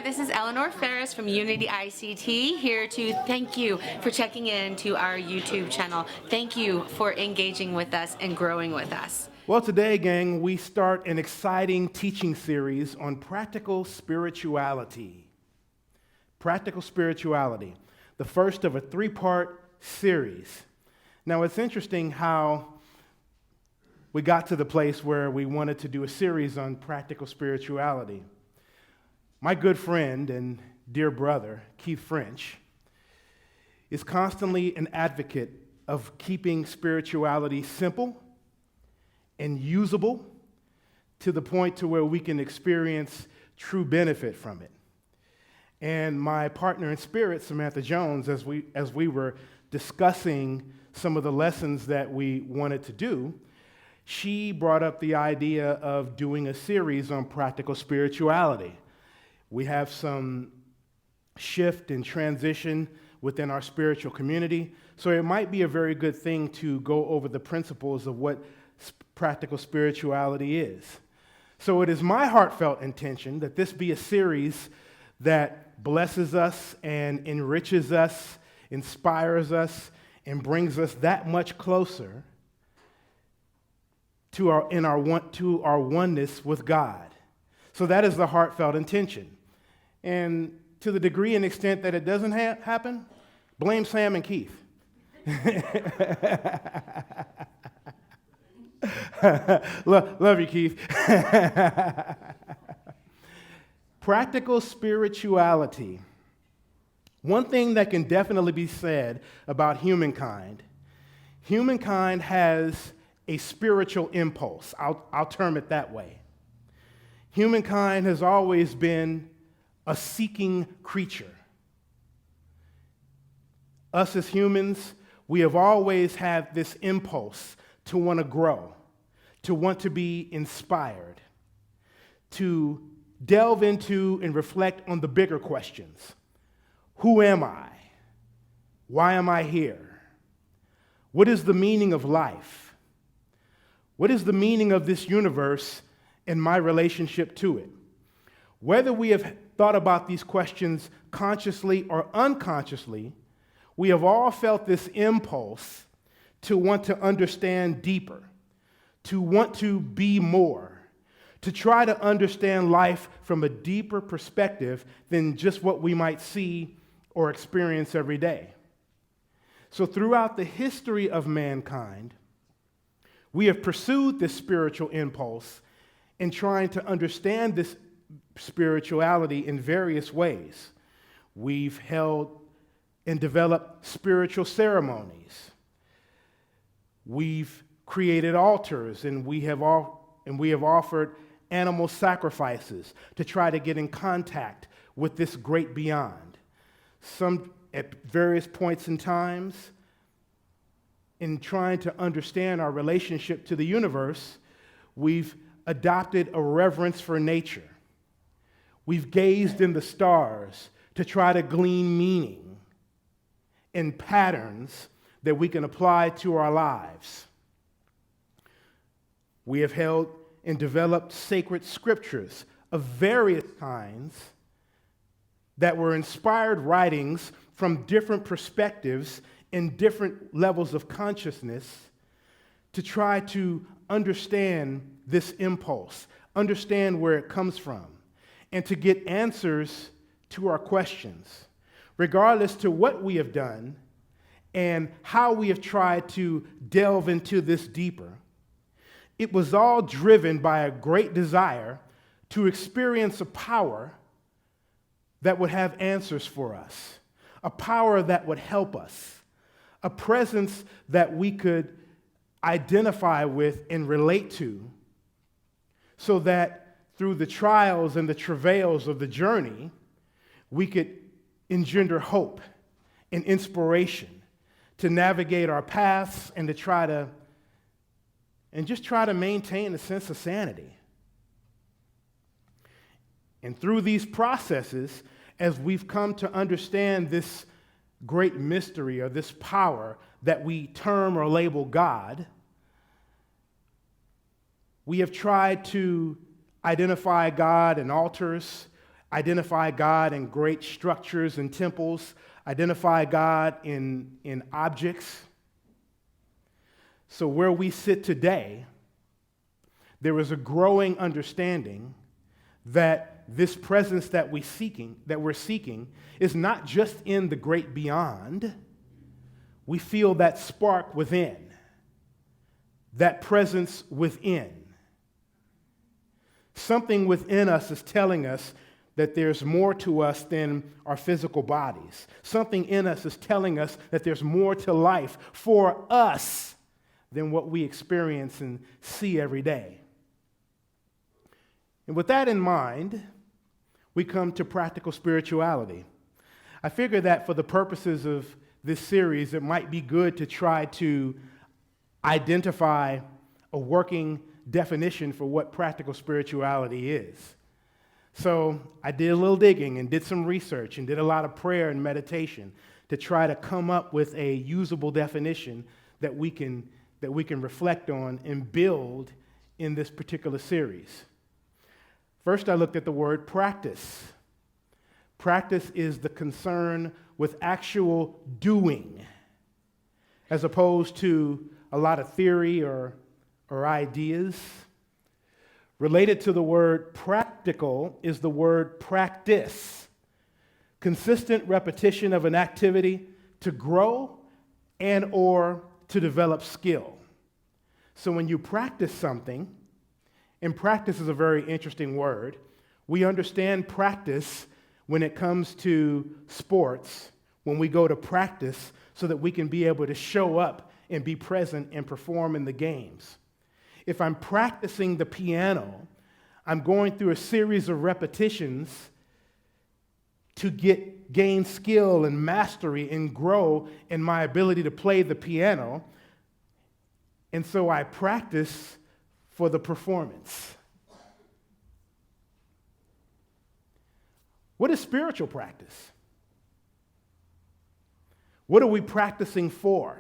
there. This is Eleanor Ferris from Unity ICT, here to thank you for checking in to our YouTube channel. Thank you for engaging with us and growing with us. Well, today, gang, we start an exciting teaching series on practical spirituality. Practical spirituality, the first of a three-part series. Now, it's interesting how we got to the place where we wanted to do a series on practical spirituality. My good friend and dear brother, Keith French, is constantly an advocate of keeping spirituality simple and usable to the point to where we can experience true benefit from it. And my partner in spirit, Samantha Jones, as we were discussing some of the lessons that we wanted to do, she brought up the idea of doing a series on practical spirituality. We have some shift and transition within our spiritual community, so it might be a very good thing to go over the principles of what practical spirituality is. So it is my heartfelt intention that this be a series that blesses us and enriches us, inspires us, and brings us that much closer to our oneness with God. So that is the heartfelt intention. And to the degree and extent that it doesn't happen, blame Sam and Keith. Love you, Keith. Practical spirituality. One thing that can definitely be said about humankind has a spiritual impulse. I'll term it that way. Humankind has always been a seeking creature. Us as humans, we have always had this impulse to want to grow, to want to be inspired, to delve into and reflect on the bigger questions. Who am I? Why am I here? What is the meaning of life? What is the meaning of this universe and my relationship to it? Whether we have thought about these questions consciously or unconsciously, we have all felt this impulse to want to understand deeper, to want to be more, to try to understand life from a deeper perspective than just what we might see or experience every day. So throughout the history of mankind, we have pursued this spiritual impulse in trying to understand this spirituality in various ways. We've held and developed spiritual ceremonies. We've created altars, and we have offered animal sacrifices to try to get in contact with this great beyond. Some at various points in times, in trying to understand our relationship to the universe, we've adopted a reverence for nature. We've gazed in the stars to try to glean meaning and patterns that we can apply to our lives. We have held and developed sacred scriptures of various kinds that were inspired writings from different perspectives and different levels of consciousness to try to understand this impulse, understand where it comes from, and to get answers to our questions, regardless to what we have done and how we have tried to delve into this deeper. It was all driven by a great desire to experience a power that would have answers for us, a power that would help us, a presence that we could identify with and relate to, so that through the trials and the travails of the journey, we could engender hope and inspiration to navigate our paths and to try to maintain a sense of sanity. And through these processes, as we've come to understand this great mystery or this power that we term or label God, we have tried to identify God in altars identify God in great structures and temples, identify God in objects. So where we sit today, there is a growing understanding that this presence that we're seeking is not just in the great beyond. We feel that spark within, that presence within. Something within us is telling us that there's more to us than our physical bodies. Something in us is telling us that there's more to life for us than what we experience and see every day. And with that in mind, we come to practical spirituality. I figure that for the purposes of this series, it might be good to try to identify a working definition for what practical spirituality is. So I did a little digging and did some research and did a lot of prayer and meditation to try to come up with a usable definition that we can reflect on and build in this particular series. First, I looked at the word practice. Practice is the concern with actual doing, as opposed to a lot of theory or ideas. Related to the word practical is the word practice, consistent repetition of an activity to grow and or to develop skill. So when you practice something, and practice is a very interesting word, we understand practice when it comes to sports, when we go to practice so that we can be able to show up and be present and perform in the games. If I'm practicing the piano, I'm going through a series of repetitions to gain skill and mastery and grow in my ability to play the piano. And so I practice for the performance. What is spiritual practice? What are we practicing for?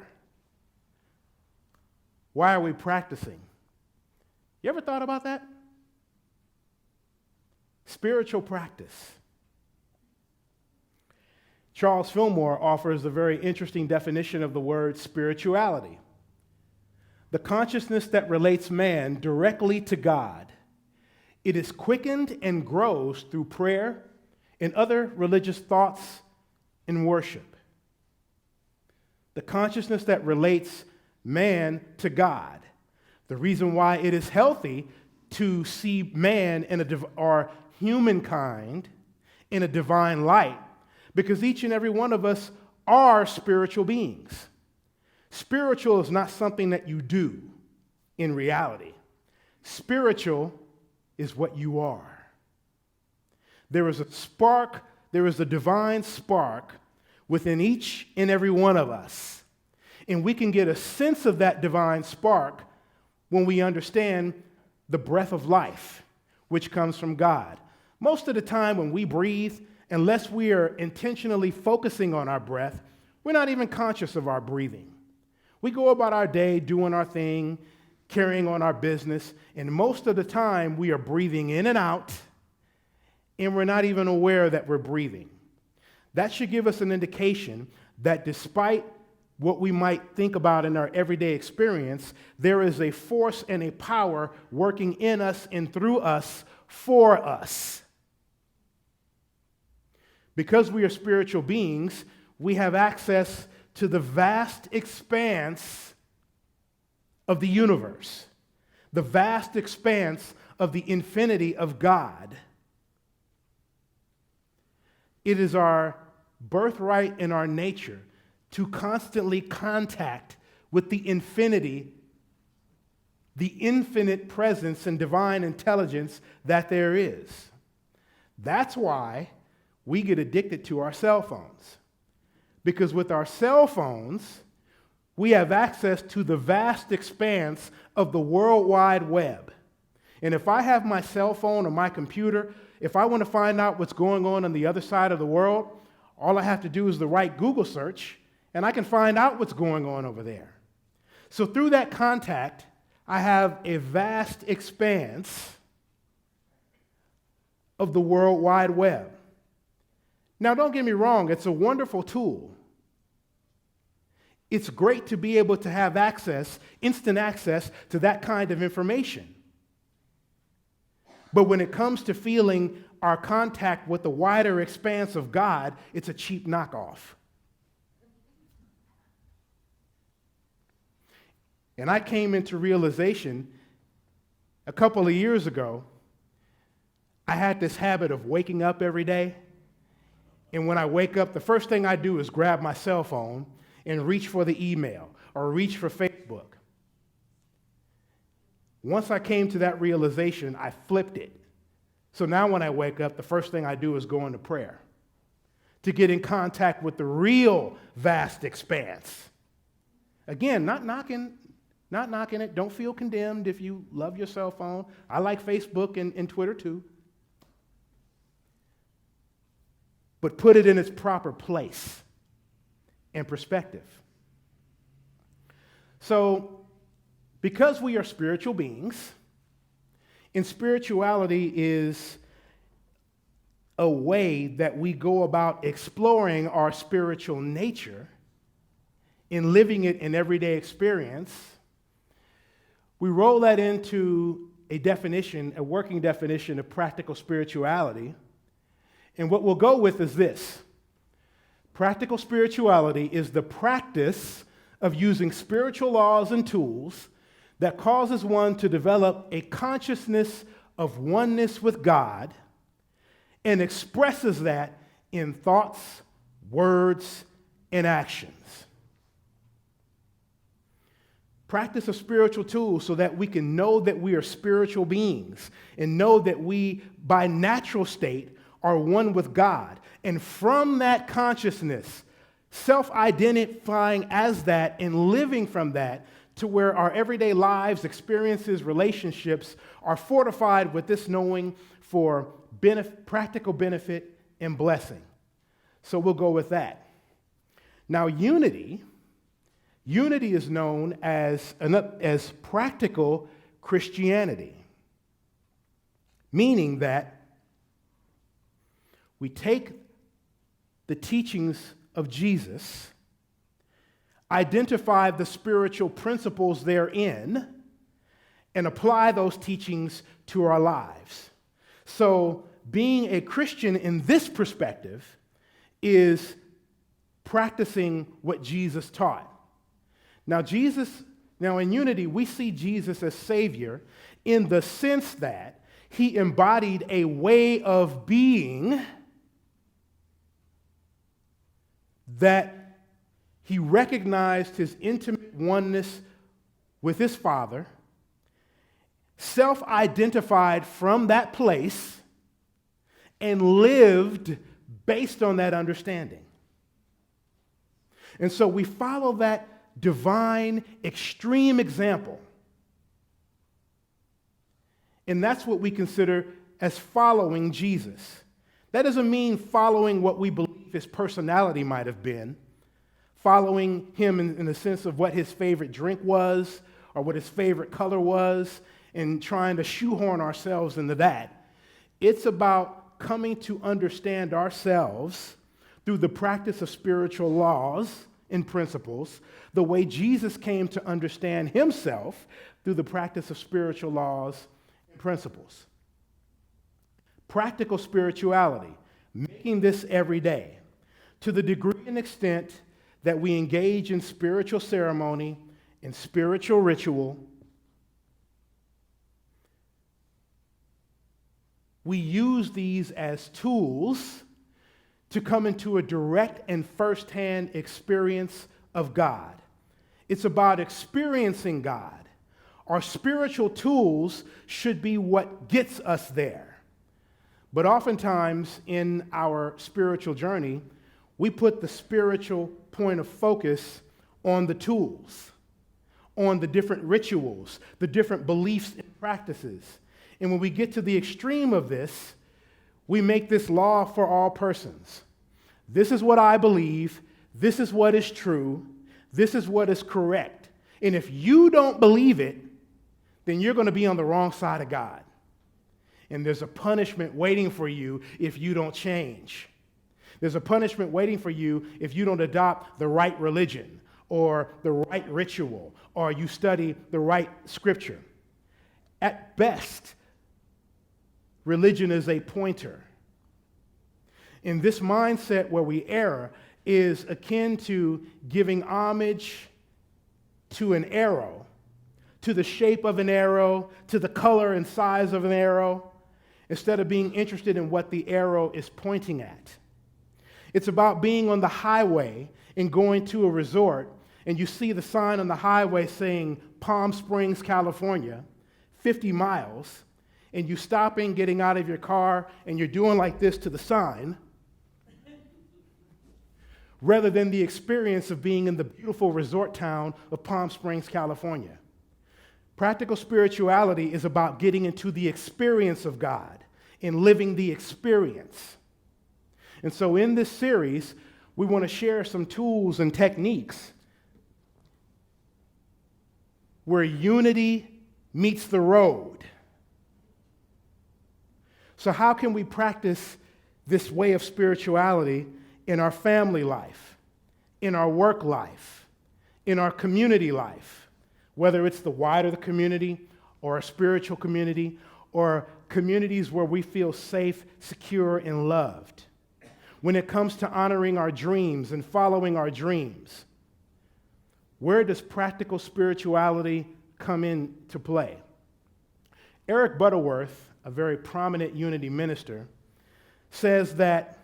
Why are we practicing? You ever thought about that? Spiritual practice. Charles Fillmore offers a very interesting definition of the word spirituality. The consciousness that relates man directly to God. It is quickened and grows through prayer and other religious thoughts and worship. The consciousness that relates man to God. The reason why it is healthy to see man or humankind in a divine light, because each and every one of us are spiritual beings. Spiritual is not something that you do in reality. Spiritual is what you are. There is a spark, there is a divine spark within each and every one of us. And we can get a sense of that divine spark when we understand the breath of life, which comes from God. Most of the time when we breathe, unless we are intentionally focusing on our breath, we're not even conscious of our breathing. We go about our day doing our thing, carrying on our business, and most of the time we are breathing in and out, and we're not even aware that we're breathing. That should give us an indication that despite what we might think about in our everyday experience, there is a force and a power working in us and through us for us. Because we are spiritual beings, we have access to the vast expanse of the universe, the vast expanse of the infinity of God. It is our birthright and our nature to constantly contact with the infinity, the infinite presence and divine intelligence that there is. That's why we get addicted to our cell phones. Because with our cell phones, we have access to the vast expanse of the World Wide Web. And if I have my cell phone or my computer, if I want to find out what's going on the other side of the world, all I have to do is the right Google search, and I can find out what's going on over there. So through that contact, I have a vast expanse of the World Wide Web. Now, don't get me wrong, it's a wonderful tool. It's great to be able to have access, instant access to that kind of information. But when it comes to feeling our contact with the wider expanse of God, it's a cheap knockoff. And I came into realization a couple of years ago, I had this habit of waking up every day. And when I wake up, the first thing I do is grab my cell phone and reach for the email or reach for Facebook. Once I came to that realization, I flipped it. So now when I wake up, the first thing I do is go into prayer to get in contact with the real vast expanse. Again, not knocking it. Don't feel condemned if you love your cell phone. I like Facebook and Twitter too. But put it in its proper place and perspective. So, because we are spiritual beings, and spirituality is a way that we go about exploring our spiritual nature and living it in everyday experience, we roll that into a definition, a working definition of practical spirituality. And what we'll go with is this. Practical spirituality is the practice of using spiritual laws and tools that causes one to develop a consciousness of oneness with God and expresses that in thoughts, words, and actions. Practice of spiritual tools so that we can know that we are spiritual beings and know that we, by natural state, are one with God. And from that consciousness, self-identifying as that and living from that to where our everyday lives, experiences, relationships are fortified with this knowing for practical benefit and blessing. So we'll go with that. Now, unity is known as practical Christianity, meaning that we take the teachings of Jesus, identify the spiritual principles therein, and apply those teachings to our lives. So, being a Christian in this perspective is practicing what Jesus taught. Now, in unity, we see Jesus as Savior in the sense that he embodied a way of being that he recognized his intimate oneness with his Father, self-identified from that place, and lived based on that understanding. And so we follow that divine, extreme example. And that's what we consider as following Jesus. That doesn't mean following what we believe his personality might have been, following him in the sense of what his favorite drink was or what his favorite color was and trying to shoehorn ourselves into that. It's about coming to understand ourselves through the practice of spiritual laws and principles, the way Jesus came to understand himself through the practice of spiritual laws and principles. Practical spirituality, making this every day, to the degree and extent that we engage in spiritual ceremony and spiritual ritual, we use these as tools to come into a direct and firsthand experience of God. It's about experiencing God. Our spiritual tools should be what gets us there. But oftentimes in our spiritual journey, we put the spiritual point of focus on the tools, on the different rituals, the different beliefs and practices. And when we get to the extreme of this, we make this law for all persons. This is what I believe. This is what is true. This is what is correct. And if you don't believe it, then you're going to be on the wrong side of God. and there's a punishment waiting for you if you don't change. There's a punishment waiting for you if you don't adopt the right religion or the right ritual or you study the right scripture. At best, religion is a pointer. And this mindset where we err is akin to giving homage to an arrow, to the shape of an arrow, to the color and size of an arrow, instead of being interested in what the arrow is pointing at. It's about being on the highway and going to a resort, and you see the sign on the highway saying Palm Springs, California, 50 miles, and you stopping, getting out of your car, and you're doing like this to the sign, rather than the experience of being in the beautiful resort town of Palm Springs, California. Practical spirituality is about getting into the experience of God and living the experience. And so in this series, we want to share some tools and techniques where unity meets the road. So how can we practice this way of spirituality in our family life, in our work life, in our community life, whether it's the wider the community or a spiritual community or communities where we feel safe, secure, and loved? When it comes to honoring our dreams and following our dreams, where does practical spirituality come into play? Eric Butterworth, a very prominent unity minister, says that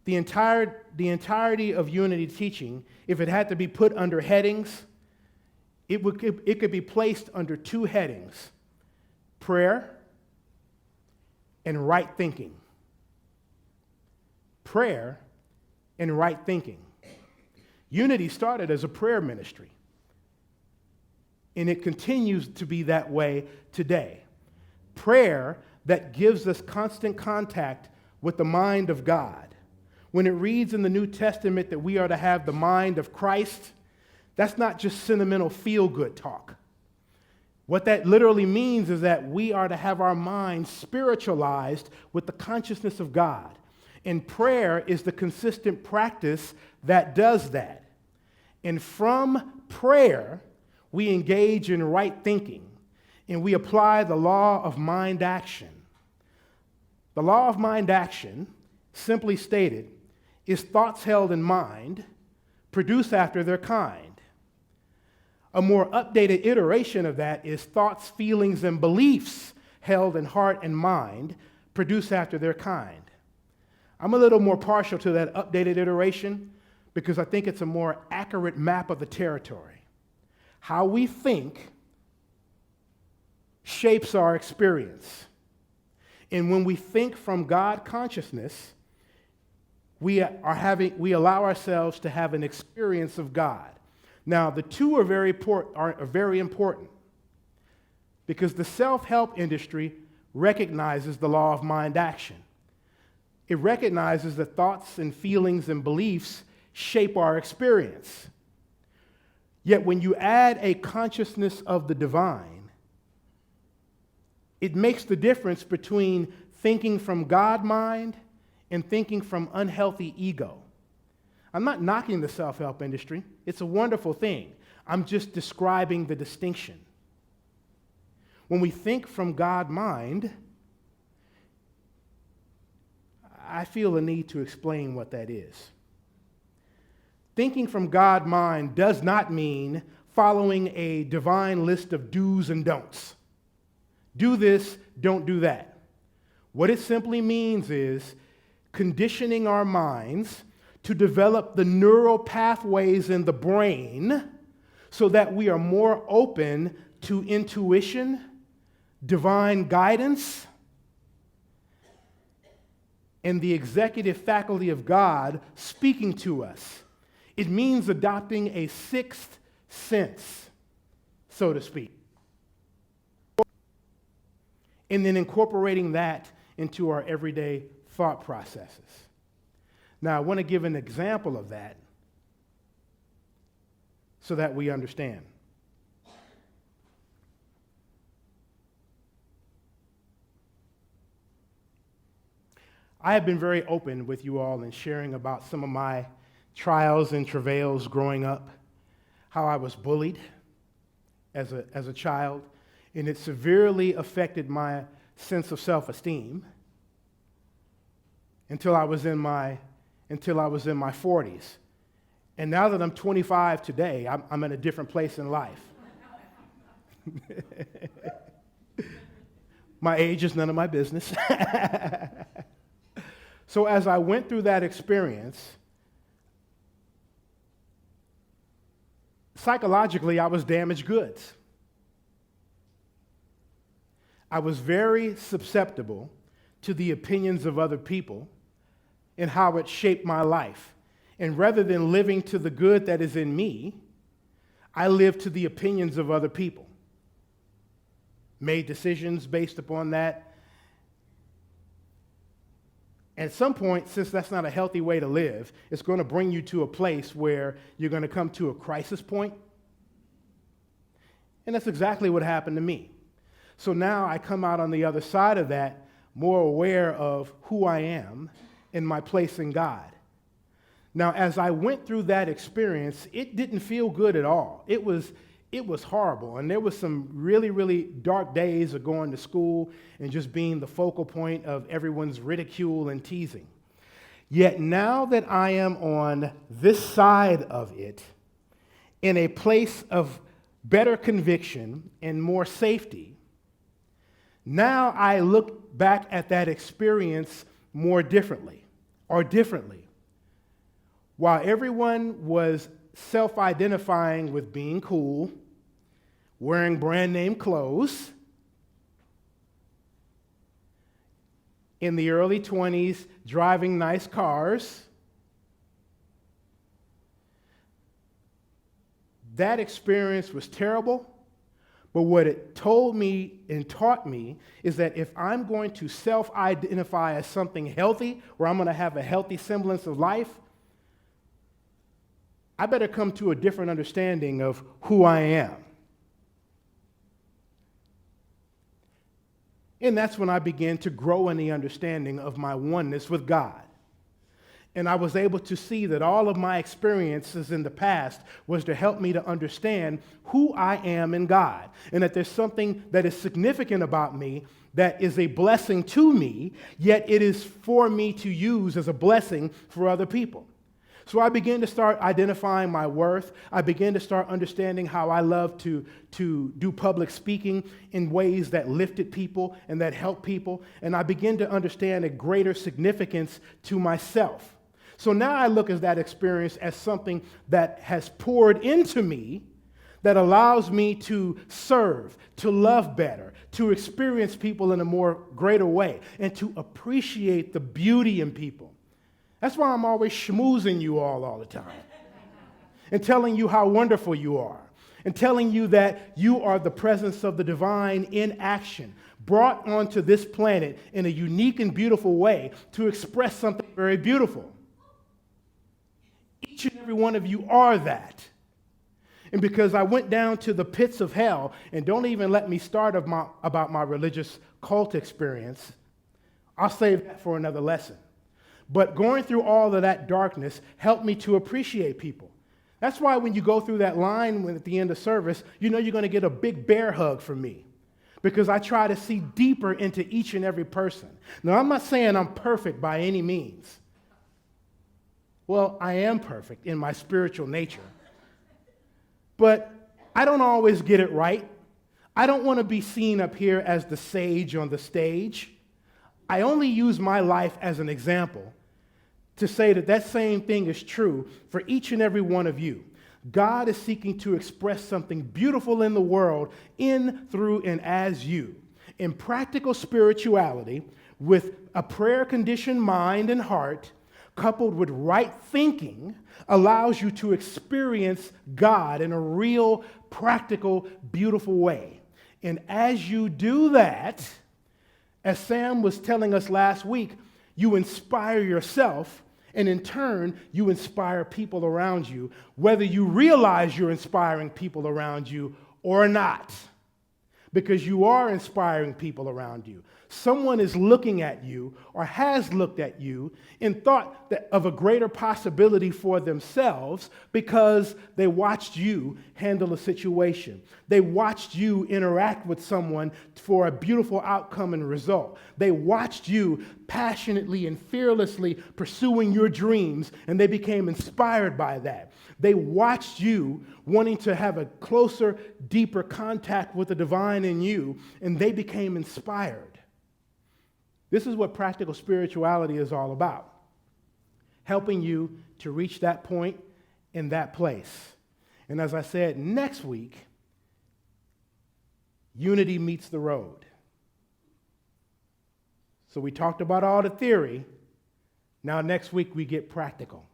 the entirety of unity teaching, if it had to be put under headings, it could be placed under two headings: prayer and right thinking. Prayer and right thinking. Unity started as a prayer ministry, and it continues to be that way today. Prayer that gives us constant contact with the mind of God. When it reads in the New Testament that we are to have the mind of Christ, that's not just sentimental feel-good talk. What that literally means is that we are to have our minds spiritualized with the consciousness of God. And prayer is the consistent practice that does that. And from prayer, we engage in right thinking, and we apply the law of mind action. The law of mind action, simply stated, is thoughts held in mind, produce after their kind. A more updated iteration of that is thoughts, feelings, and beliefs held in heart and mind, produce after their kind. I'm a little more partial to that updated iteration because I think it's a more accurate map of the territory. How we think shapes our experience. And when we think from God consciousness, we allow ourselves to have an experience of God. Now, the two are very important because the self-help industry recognizes the law of mind action. It recognizes that thoughts and feelings and beliefs shape our experience. Yet when you add a consciousness of the divine, it makes the difference between thinking from God mind and thinking from unhealthy ego. I'm not knocking the self-help industry. It's a wonderful thing. I'm just describing the distinction. When we think from God mind, I feel a need to explain what that is. Thinking from God mind does not mean following a divine list of do's and don'ts. Do this, don't do that. What it simply means is conditioning our minds to develop the neural pathways in the brain so that we are more open to intuition, divine guidance, and the executive faculty of God speaking to us. It means adopting a sixth sense, so to speak, and then incorporating that into our everyday thought processes. Now, I want to give an example of that so that we understand. I have been very open with you all in sharing about some of my trials and travails growing up, how I was bullied as a child, and it severely affected my sense of self-esteem until I was in my 40s. And now that I'm 25 today, I'm in a different place in life. My age is none of my business. So as I went through that experience, psychologically, I was damaged goods. I was very susceptible to the opinions of other people and how it shaped my life. And rather than living to the good that is in me, I lived to the opinions of other people. Made decisions based upon that. At some point, since that's not a healthy way to live, it's going to bring you to a place where you're going to come to a crisis point. And that's exactly what happened to me. So now I come out on the other side of that more aware of who I am and my place in God. Now, as I went through that experience, it didn't feel good at all. It was horrible. And there was some really, really dark days of going to school and just being the focal point of everyone's ridicule and teasing. Yet now that I am on this side of it, in a place of better conviction and more safety, now I look back at that experience more differently. While everyone was self-identifying with being cool, wearing brand name clothes, in the early 20s, driving nice cars, that experience was terrible. But what it told me and taught me is that if I'm going to self-identify as something healthy, where I'm going to have a healthy semblance of life, I better come to a different understanding of who I am. And that's when I began to grow in the understanding of my oneness with God. And I was able to see that all of my experiences in the past was to help me to understand who I am in God, and that there's something that is significant about me that is a blessing to me, yet it is for me to use as a blessing for other people. So I began to start identifying my worth. I began to start understanding how I love to do public speaking in ways that lifted people and that helped people. And I began to understand a greater significance to myself. So now I look at that experience as something that has poured into me that allows me to serve, to love better, to experience people in a more greater way, and to appreciate the beauty in people. That's why I'm always schmoozing you all the time and telling you how wonderful you are and telling you that you are the presence of the divine in action, brought onto this planet in a unique and beautiful way to express something very beautiful. Each and every one of you are that. And because I went down to the pits of hell, and don't even let me start about my religious cult experience, I'll save that for another lesson. But going through all of that darkness helped me to appreciate people. That's why when you go through that line at the end of service, you know you're going to get a big bear hug from me, because I try to see deeper into each and every person. Now, I'm not saying I'm perfect by any means. Well, I am perfect in my spiritual nature. But I don't always get it right. I don't want to be seen up here as the sage on the stage. I only use my life as an example to say that that same thing is true for each and every one of you. God is seeking to express something beautiful in the world in, through, and as you. In practical spirituality, with a prayer-conditioned mind and heart, coupled with right thinking, allows you to experience God in a real, practical, beautiful way. And as you do that, as Sam was telling us last week, you inspire yourself, and in turn, you inspire people around you, whether you realize you're inspiring people around you or not. because you are inspiring people around you. Someone is looking at you or has looked at you and thought of a greater possibility for themselves because they watched you handle a situation. They watched you interact with someone for a beautiful outcome and result. They watched you passionately and fearlessly pursuing your dreams, and they became inspired by that. They watched you wanting to have a closer, deeper contact with the divine in you, and they became inspired. This is what practical spirituality is all about, helping you to reach that point in that place. And as I said, next week, unity meets the road. So we talked about all the theory. Now next week we get practical.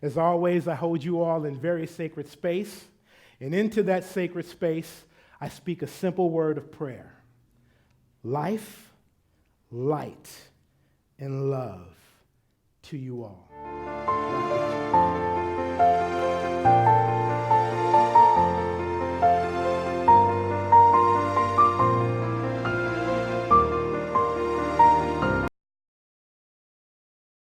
As always, I hold you all in very sacred space. And into that sacred space, I speak a simple word of prayer. Life, light, and love to you all.